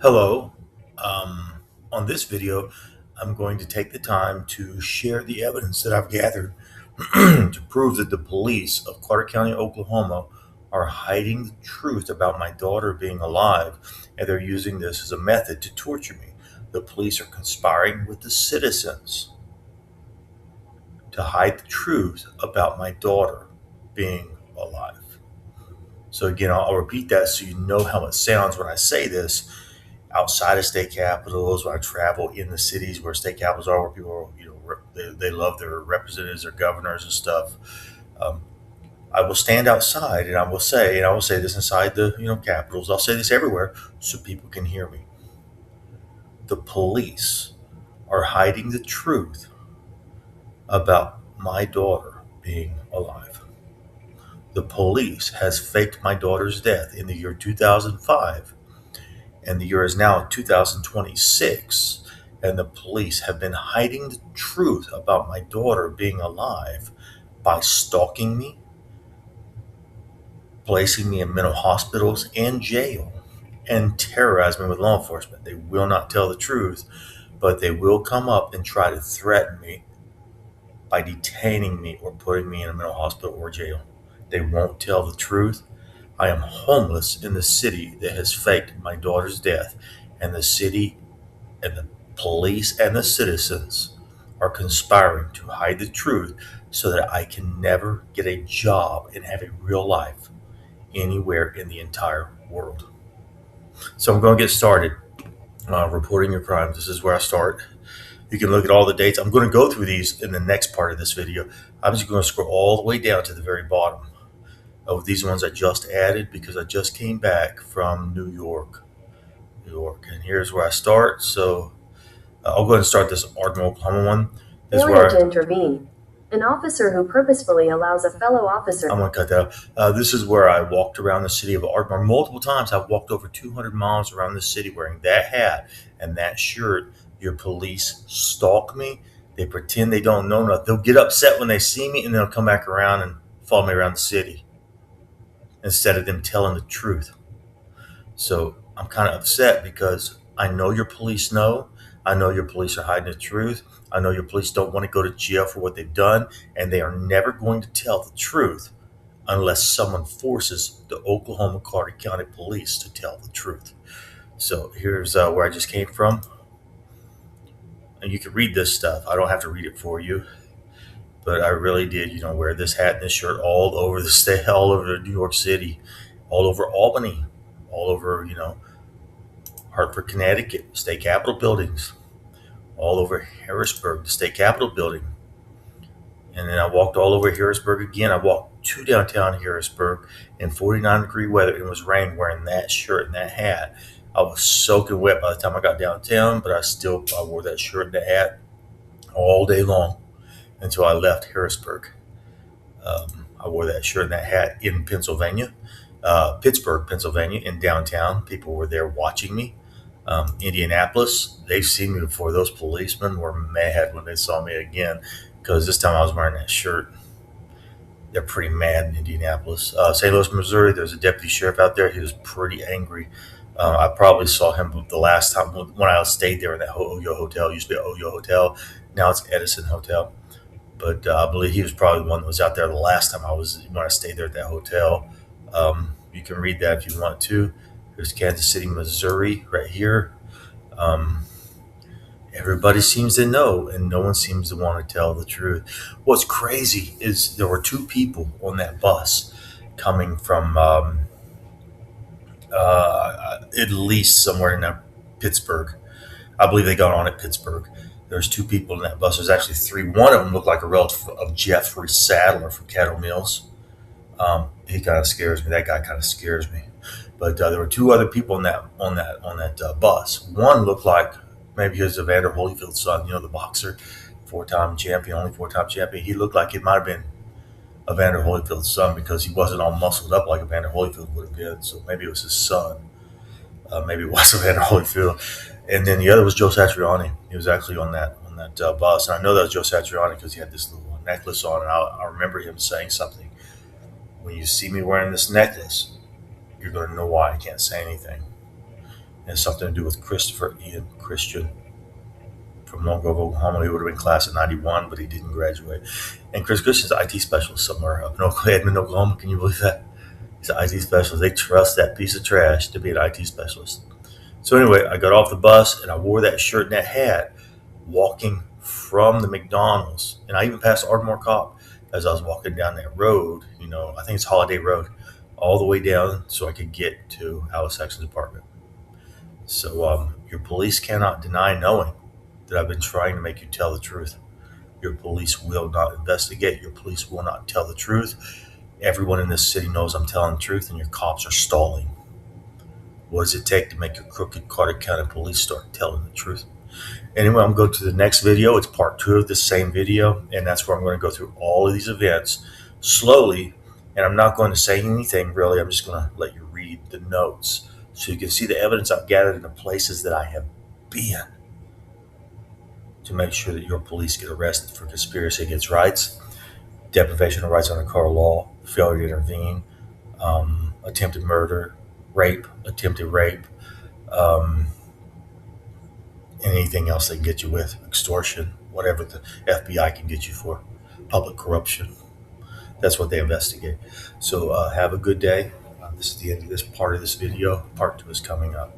Hello. Um, on this video, I'm going to take the time to share the evidence that I've gathered to prove that the police of Carter County, Oklahoma, are hiding the truth about my daughter being alive, and they're using this as a method to torture me. The police are conspiring with the citizens to hide the truth about my daughter being alive. So, again, I'll repeat that so you know how it sounds when I say this outside of state capitals, when I travel in the cities where state capitals are, where people are, they love their representatives, their governors and stuff. Um, I will stand outside and I will say this inside the capitals. I'll say this everywhere so people can hear me. The police are hiding the truth about my daughter being alive. The police has faked my daughter's death in the year 2005, and the year is now 2026, and the police have been hiding the truth about my daughter being alive by stalking me, placing me in mental hospitals and jail, and terrorizing me with law enforcement. They will not tell the truth, but they will come up and try to threaten me by detaining me or putting me in a mental hospital or jail. They won't tell the truth. I am homeless in the city that has faked my daughter's death, and the city and the police and the citizens are conspiring to hide the truth so that I can never get a job and have a real life anywhere in the entire world. So I'm going to get started reporting your crimes. This is where I start. You can look at all the dates. I'm going to go through these in the next part of this video. I'm just going to scroll all the way down to the very bottom of these ones I just added because I just came back from New York. And here's where I start. So I'll go ahead and start this Ardmore, Oklahoma one. This is Failure where to intervene. An officer who purposefully allows a fellow officer. I'm going to cut that out. This is where I walked around the city of Ardmore multiple times. I've walked over 200 miles around the city wearing that hat and that shirt. Your police stalk me. They pretend they don't know nothing. They'll get upset when they see me and they'll come back around and follow me around the city instead of them telling the truth. So I'm kind of upset because I know your police know. I know your police are hiding the truth. I know your police don't want to go to jail for what they've done, and they are never going to tell the truth unless someone forces the Oklahoma Carter County Police to tell the truth. So here's where I just came from. And you can read this stuff. I don't have to read it for you, but I really did, wear this hat and this shirt all over the state, all over New York City, all over Albany, all over, Hartford, Connecticut, state capitol buildings, all over Harrisburg, the state capitol building. And then I walked all over Harrisburg again. I walked to downtown Harrisburg in 49-degree weather. It was rain wearing that shirt and that hat. I was soaking wet by the time I got downtown, but I wore that shirt and that hat all day long until I left Harrisburg. I wore that shirt and that hat in Pennsylvania, Pittsburgh, Pennsylvania, in downtown. People were there watching me. Indianapolis, they've seen me before. Those policemen were mad when they saw me again because this time I was wearing that shirt. They're pretty mad in Indianapolis. St. Louis, Missouri, there's a deputy sheriff out there. He was pretty angry. I probably saw him the last time when I stayed there in that Oyo Hotel. It used to be Oyo Hotel. Now it's Edison Hotel. But I believe he was probably the one that was out there the last time when I stayed there at that hotel. You can read that if you want to. There's Kansas City, Missouri, right here. Um, Everybody seems to know, and no one seems to want to tell the truth. What's crazy is there were two people on that bus coming from at least somewhere in Pittsburgh. I believe they got on at Pittsburgh. There's two people in that bus. There's actually three. One of them looked like a relative of Jeffrey Sadler from Cattle Mills. He kind of scares me. That guy kind of scares me. But there were two other people on that bus. One looked like maybe he was Evander Holyfield's son. The boxer, four-time champion, only four-time champion. He looked like it might have been Evander Holyfield's son because he wasn't all muscled up like Evander Holyfield would have been. So maybe it was his son. Maybe it was Evander Holyfield. And then the other was Joe Satriani. He was actually on that bus, and I know that was Joe Satriani because he had this little necklace on. And I remember him saying something. When you see me wearing this necklace, you're going to know why I can't say anything. It has something to do with Christopher Ian Christian from Lone Grove, Oklahoma. He would have been class of 91, but he didn't graduate. And Chris Christian's an IT specialist somewhere up in Edmond, Oklahoma. Can you believe that? He's an IT specialist. They trust that piece of trash to be an IT specialist. So anyway, I got off the bus and I wore that shirt and that hat walking from the McDonald's. And I even passed Ardmore Cop as I was walking down that road. I think it's Holiday Road, all the way down so I could get to Alice Sexton's apartment. So your police cannot deny knowing that I've been trying to make you tell the truth. Your police will not investigate. Your police will not tell the truth. Everyone in this city knows I'm telling the truth, and your cops are stalling. What does it take to make your crooked Carter County police start telling the truth? Anyway, I'm going to the next video. It's part 2 of the same video, and that's where I'm going to go through all of these events slowly, and I'm not going to say anything really. I'm just going to let you read the notes so you can see the evidence I've gathered in the places that I have been to make sure that your police get arrested for conspiracy against rights, deprivation of rights under Carter law, failure to intervene, attempted murder, rape, attempted rape, anything else they can get you with, extortion, whatever the FBI can get you for, public corruption. That's what they investigate. So have a good day. This is the end of this part of this video. Part 2 is coming up.